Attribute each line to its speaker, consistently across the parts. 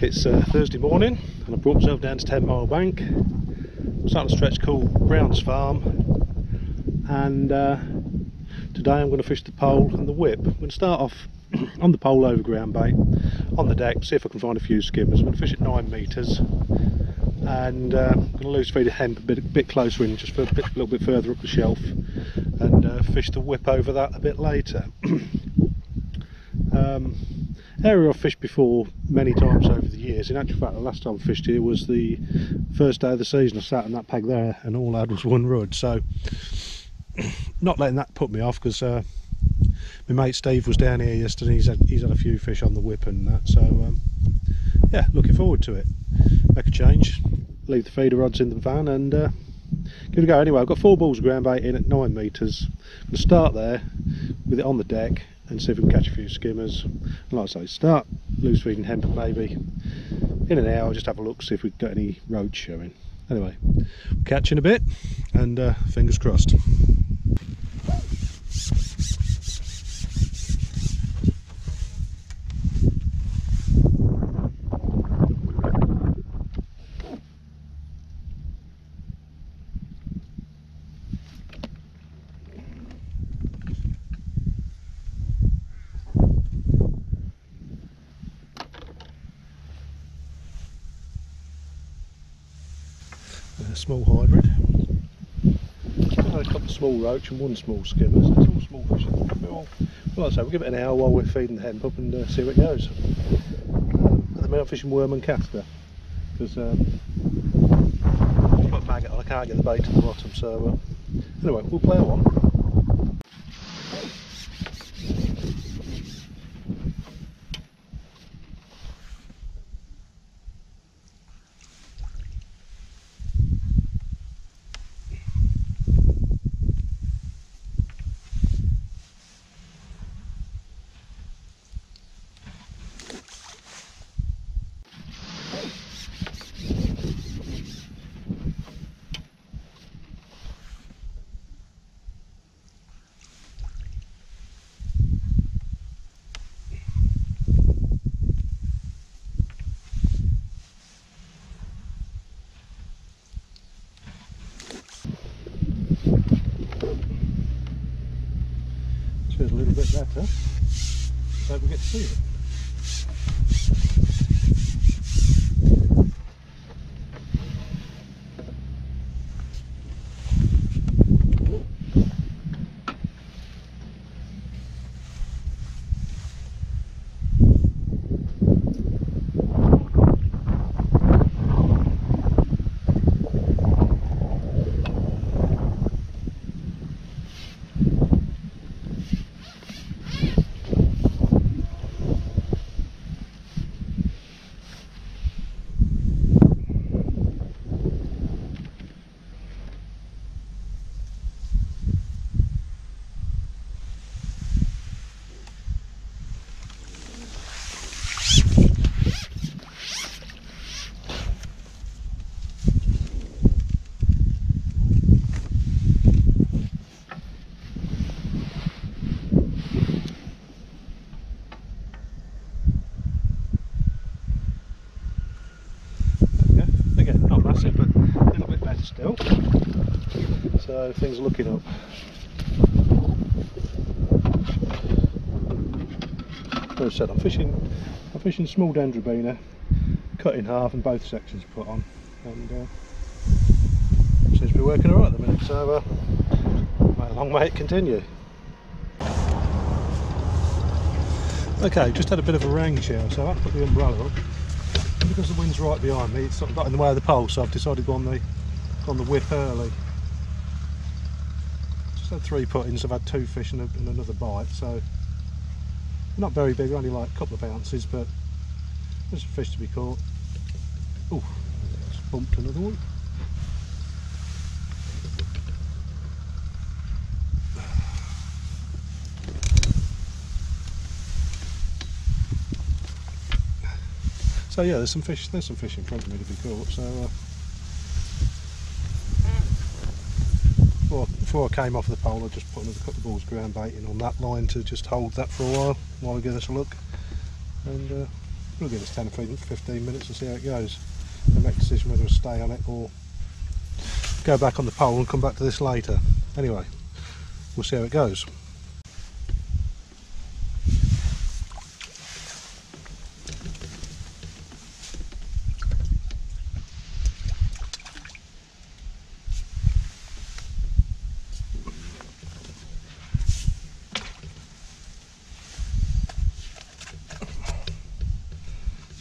Speaker 1: It's Thursday morning and I brought myself down to 10 Mile Bank. I'm starting a stretch called Brown's Farm, and today I'm going to fish the pole and the whip. I'm going to start off on the pole over ground bait on the deck, see if I can find a few skimmers. I'm going to fish at 9 metres, and I'm going to loose feed a hemp a bit closer in, just a little bit further up the shelf, and fish the whip over that a bit later. Area I've fished before many times over the years. In actual fact, the last time I fished here was the first day of the season. I sat on that peg there and all I had was one rod, so not letting that put me off, because my mate Steve was down here yesterday. He's had a few fish on the whip and that, so yeah, looking forward to it. Make a change, leave the feeder rods in the van, and give it a go. Anyway, I've got 4 balls of ground bait in at 9 metres. I'm going to start there with it on the deck and see if we can catch a few skimmers. And like I say, start loose feeding hemp, maybe in an hour, just have a look, see if we've got any roach showing. Anyway, catch in a bit, and fingers crossed. A small hybrid. Had a couple of small roach and 1 small skimmer, so it's all small fish. Well, like I say, we'll give it an hour while we're feeding the hemp up and see where it goes. At the minute I'm fishing worm and castor, because I've got a maggot and I can't get the bait to the bottom, so anyway, we'll play on. Feels a little bit better, so we get to see it. But a little bit better still, so things are looking up. As I said, I'm fishing small dendrobina, cut in half and both sections put on, and seems to be working alright at the minute, so long may it continue. Okay, just had a bit of a rain shower, so I had to put the umbrella up. Because the wind's right behind me, it's sort of got in the way of the pole, so I've decided to go on the whip early. Just had 3 put-ins. I've had 2 fish and another bite, so not very big, only like a couple of ounces, but there's a fish to be caught. Oh, just bumped another one. So yeah, there's some fish in front of me to be caught. So before I came off the pole, I just put another couple of balls of ground bait in on that line to just hold that for a while I give this a look, and We'll give us 10 or 15 minutes and see how it goes, and make a decision whether to stay on it or go back on the pole and come back to this later. Anyway, we'll see how it goes.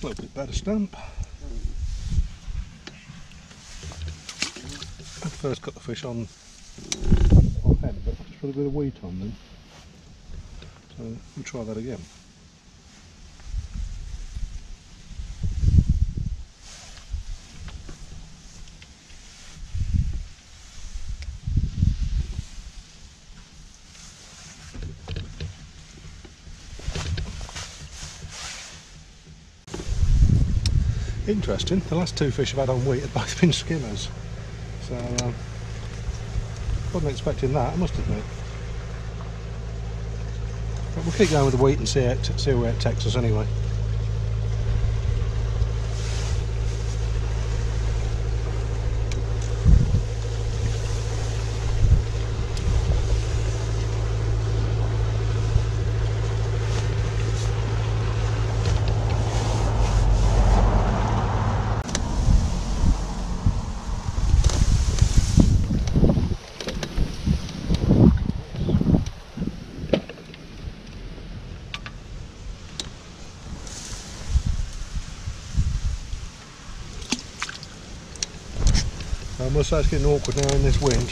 Speaker 1: A little bit better stamp. I'd first got the fish on head, but just put a bit of wheat on them. So we'll try that again. Interesting, the last two fish I've had on wheat have both been skimmers, so wasn't expecting that, I must admit. But we'll keep going with the wheat and see where it takes us anyway. I must say it's getting awkward now in this wind.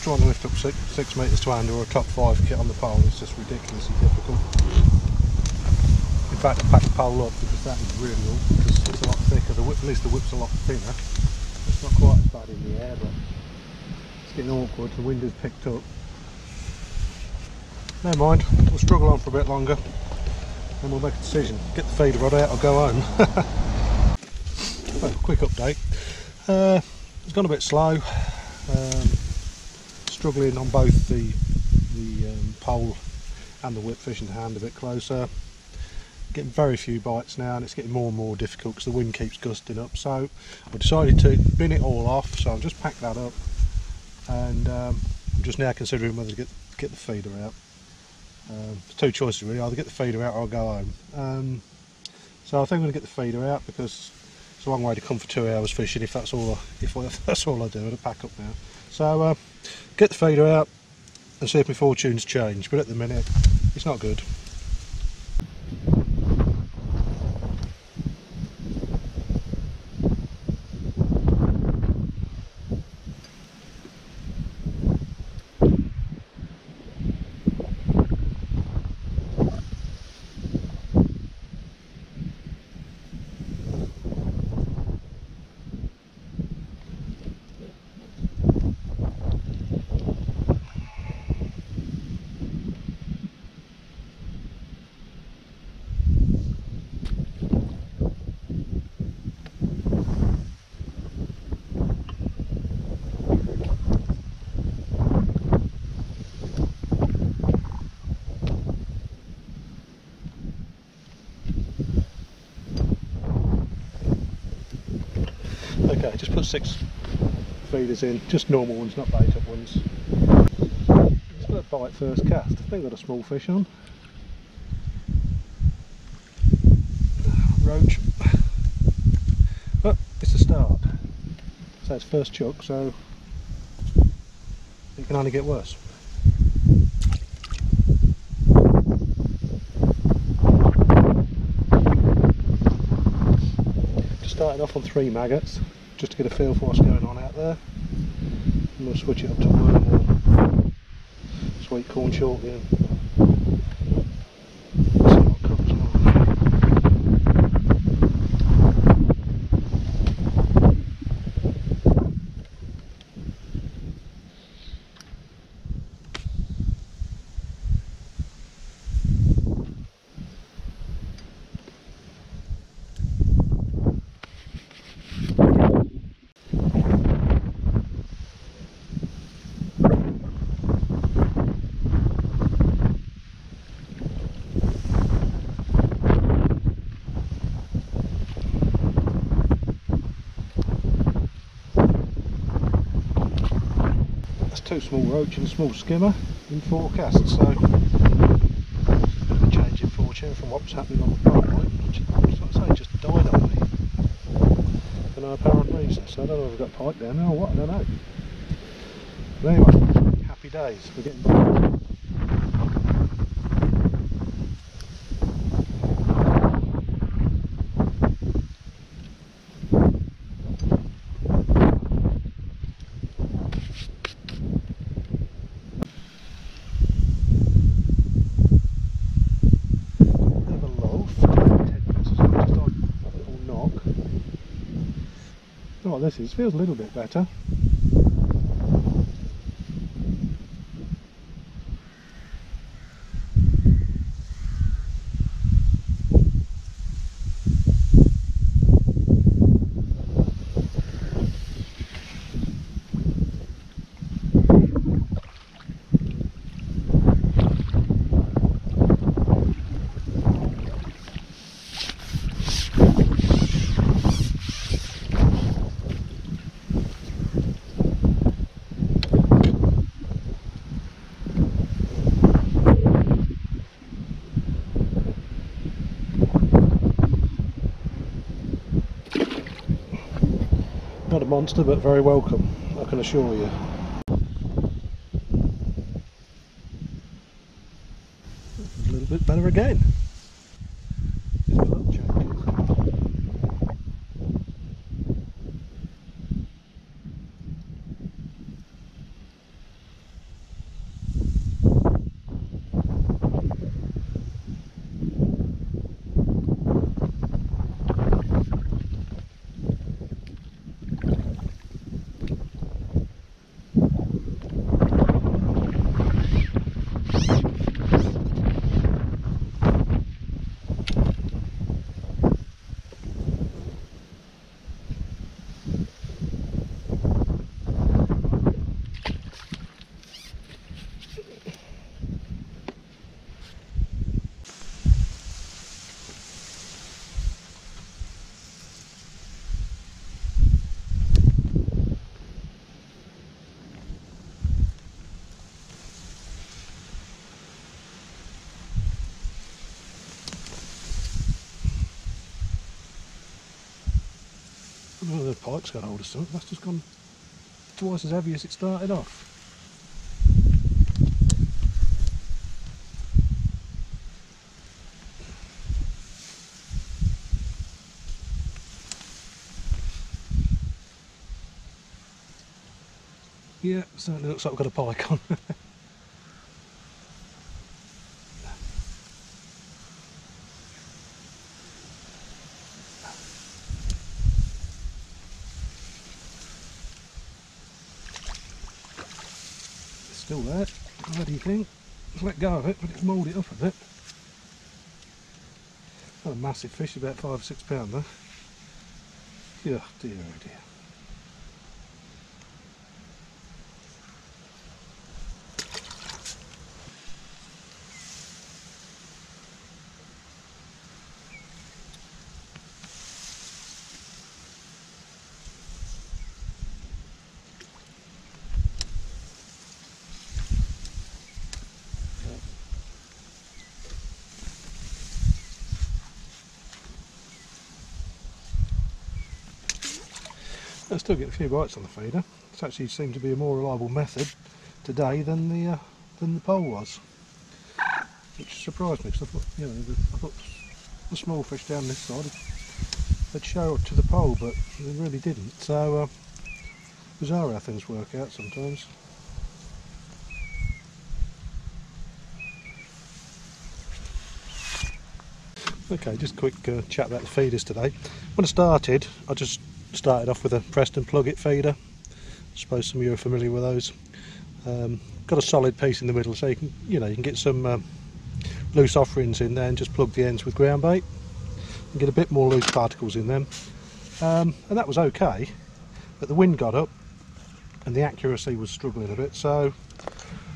Speaker 1: Trying to lift up 6 metres to hand or a top 5 kit on the pole is just ridiculously difficult. In fact, I packed the pole up because that is really awkward, because it's a lot thicker. The whip, at least the whip's a lot thinner. It's not quite as bad in the air, but it's getting awkward. The wind has picked up. Never mind, we'll struggle on for a bit longer and we'll make a decision. Get the feeder rod out or go home. Well, quick update. It's gone a bit slow, struggling on both the pole and the whip fishing hand a bit closer. Getting very few bites now, and it's getting more and more difficult because the wind keeps gusting up. So I decided to bin it all off, so I've just packed that up, and I'm just now considering whether to get the feeder out. There's two choices really, either get the feeder out or I'll go home. So I think I'm going to get the feeder out because it's a long way to come for 2 hours fishing if that's all I do. I'll pack up now. So get the feeder out and see if my fortunes change, but at the minute it's not good. Okay, just put 6 feeders in, just normal ones, not bait up ones. Just got a bite first cast. I think I've got a small fish on. Roach. But it's a start. So it's first chuck, so it can only get worse. Just started off on 3 maggots, just to get a feel for what's going on out there. And we'll switch it up to worm or sweet corn shortly and see what comes on. 2 small roach and a small skimmer in 4 casts, so a bit of a change in fortune from what was happening on the Parklight, which, like I say, just died on me for no apparent reason. So I don't know if I've got pike down there or what, I don't know. But anyway, happy days, we're getting by. What this is, feels a little bit better. Not a monster, but very welcome, I can assure you. A little bit better again. Just a little change. Oh, the pike's got hold of something. That's just gone twice as heavy as it started off. Yeah, certainly looks like we've got a pike on. Still there. What do you think? Just let go of it, but it's mauled it up a bit. Not a massive fish, about 5 or 6 pound though. Yeah, dear oh dear. I still get a few bites on the feeder. It's actually seemed to be a more reliable method today than the pole was, which surprised me because I thought, you know, I thought the small fish down this side would show up to the pole, but they really didn't. So bizarre how things work out sometimes. Okay, just a quick chat about the feeders today. When I started, I just started off with a Preston Plug-It feeder. I suppose some of you are familiar with those. Got a solid piece in the middle, so you can get some loose offerings in there and just plug the ends with ground bait and get a bit more loose particles in them. And that was okay, but the wind got up and the accuracy was struggling a bit, so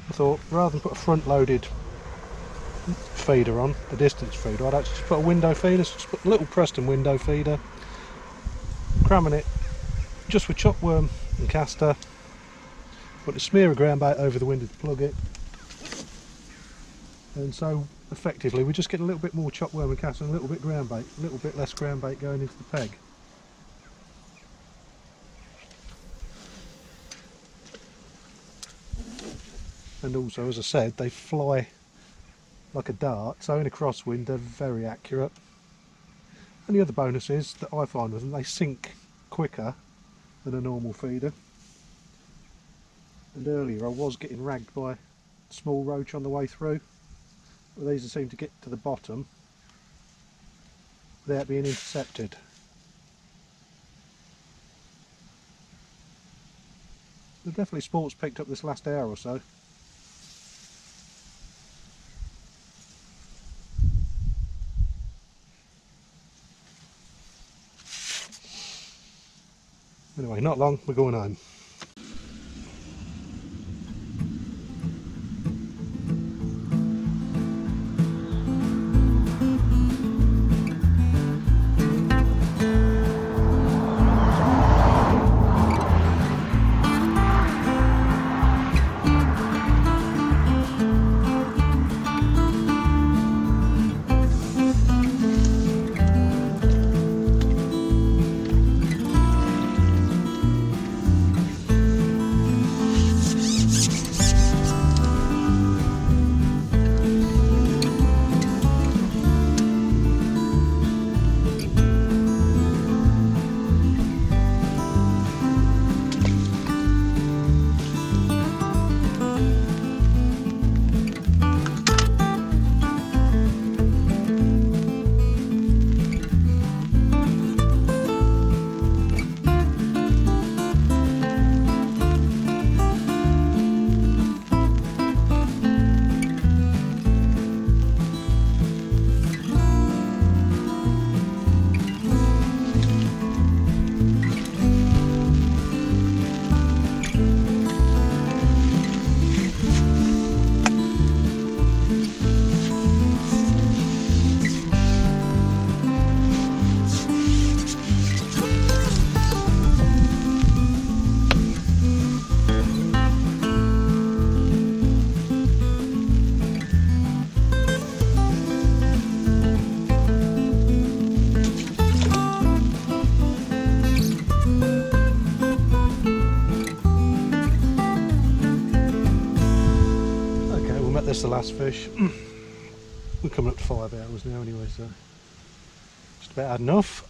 Speaker 1: I thought rather than put a front-loaded feeder on, a distance feeder, I'd actually just put a window feeder, so just put a little Preston window feeder, cramming it just with chopworm and castor, Put a smear of ground bait over the window to plug it, and so effectively we're just getting a little bit more chop worm and cast and a little bit ground bait, a little bit less ground bait going into the peg. And also, as I said, they fly like a dart, so in a crosswind they're very accurate. And the other bonus is that I find with them, they sink quicker than a normal feeder. And earlier I was getting ragged by a small roach on the way through, but these seem to get to the bottom without being intercepted. There's definitely sports picked up this last hour or so. Anyway, not long, we're going home. That's the last fish. We're coming up to 5 hours now anyway, so just about had enough.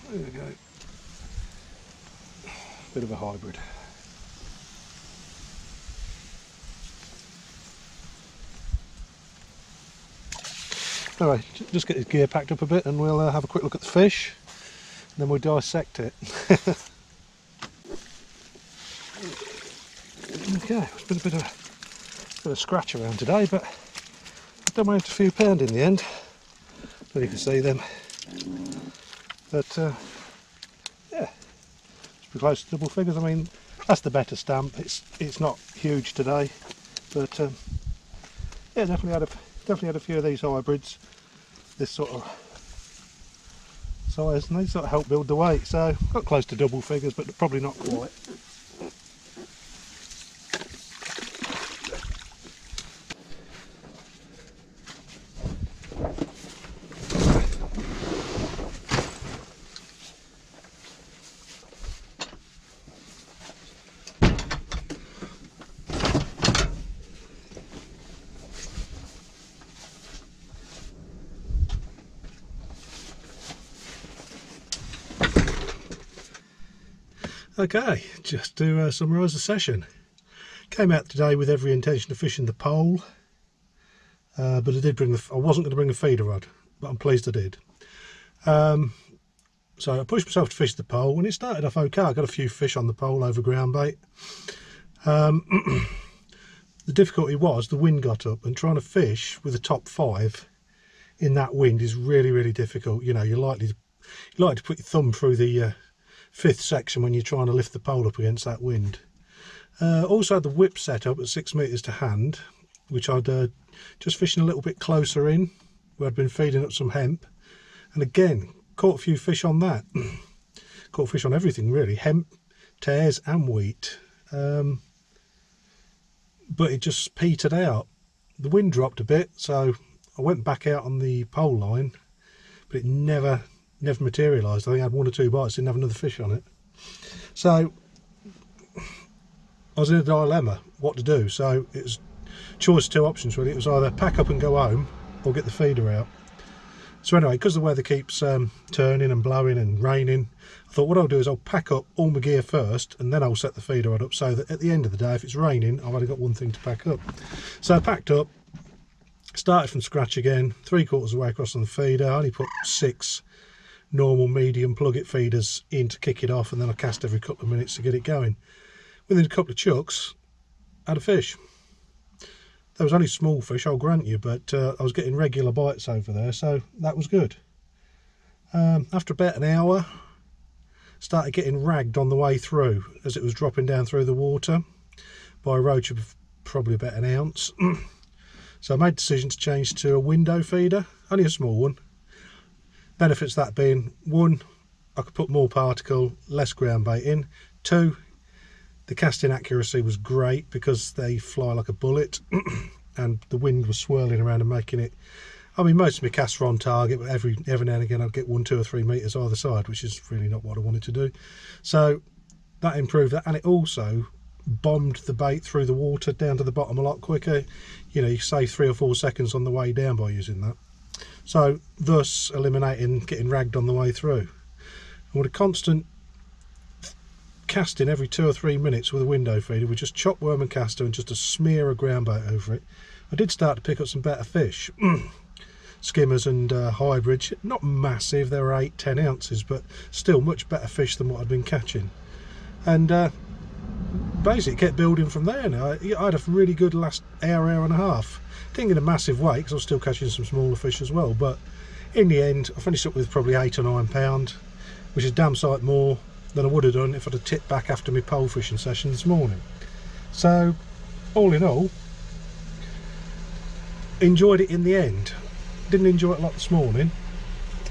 Speaker 1: There we go. Bit of a hybrid. Alright, just get his gear packed up a bit and we'll have a quick look at the fish, and then we'll dissect it. Okay, it's been a bit of scratch around today, but I done manage a few pound in the end. But you can see them. But yeah, it's pretty close to double figures. I mean, that's the better stamp. It's not huge today, but yeah, definitely had a few of these hybrids, this sort of size, and they sort of help build the weight. So got close to double figures, but probably not quite. Okay, just to summarise the session. Came out today with every intention of fishing the pole, but I did bring I wasn't going to bring a feeder rod, but I'm pleased I did. So I pushed myself to fish the pole, and it started off okay. I got a few fish on the pole over ground bait. The difficulty was the wind got up, and trying to fish with a top 5 in that wind is really, really difficult. You know, you're likely to put your thumb through the 5th section when you're trying to lift the pole up against that wind. Also had the whip set up at 6 metres to hand, which I'd just fishing a little bit closer in where I'd been feeding up some hemp, and again caught a few fish on that. Caught fish on everything really, hemp, tares and wheat, but it just petered out. The wind dropped a bit, so I went back out on the pole line, but it never materialised. I think I had 1 or 2 bites, didn't have another fish on it. So I was in a dilemma what to do. So it was choice of 2 options really. It was either pack up and go home or get the feeder out. So anyway, because the weather keeps turning and blowing and raining, I thought what I'll do is I'll pack up all my gear first and then I'll set the feeder rod up, so that at the end of the day, if it's raining, I've only got one thing to pack up. So I packed up, started from scratch again, 3/4 of the way across on the feeder. I only put 6 normal medium plug-it feeders in to kick it off, and then I cast every couple of minutes to get it going. Within a couple of chucks, I had a fish. There was only small fish, I'll grant you, but I was getting regular bites over there, so that was good. After about an hour, started getting ragged on the way through as it was dropping down through the water by a roach of probably about 1 ounce. So I made the decision to change to a window feeder, only a small one. Benefits that being, 1, I could put more particle, less ground bait in. 2, the casting accuracy was great because they fly like a bullet and the wind was swirling around and making it, I mean, most of my casts were on target, but every now and again I'd get 1, 2 or 3 metres either side, which is really not what I wanted to do. So that improved that, and it also bombed the bait through the water down to the bottom a lot quicker. You know, you save 3 or 4 seconds on the way down by using that. So thus eliminating getting ragged on the way through. And with a constant casting every 2 or 3 minutes with a window feeder with just chop worm and caster and just a smear of ground bait over it, I did start to pick up some better fish. Skimmers and hybrids, not massive, they were 8-10 ounces, but still much better fish than what I'd been catching. And basically kept building from there. Now I had a really good last hour and a half. Didn't get a massive weight because I was still catching some smaller fish as well, but in the end I finished up with probably 8 or 9 pound, which is damn sight more than I would have done if I'd have tipped back after my pole fishing session this morning. So all in all, enjoyed it in the end. Didn't enjoy it a lot this morning.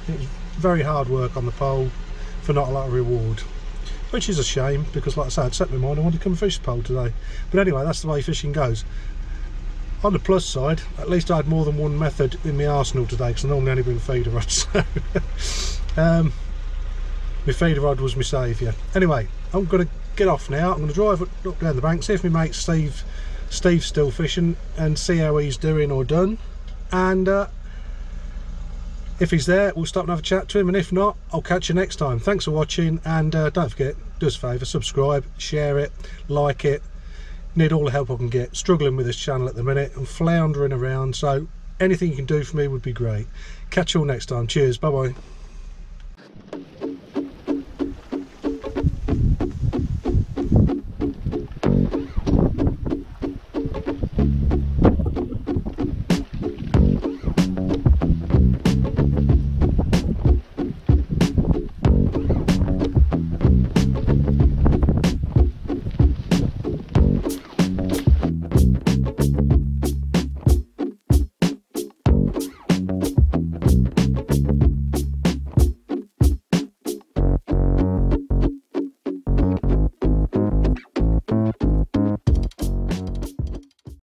Speaker 1: It was very hard work on the pole for not a lot of reward, which is a shame because, like I said, I'd set my mind I wanted to come fish the pole today. But anyway, that's the way fishing goes. On the plus side, at least I had more than one method in my arsenal today, because I normally only bring feeder rods. So my feeder rod was my saviour. Anyway, I'm going to get off now. I'm going to drive up down the bank, see if my mate Steve's still fishing, and see how he's doing or done. And if he's there, we'll stop and have a chat to him, and if not, I'll catch you next time. Thanks for watching, and don't forget, do us a favour, subscribe, share it, like it. Need all the help I can get. Struggling with this channel at the minute. I'm floundering around, so anything you can do for me would be great. Catch you all next time. Cheers, bye bye.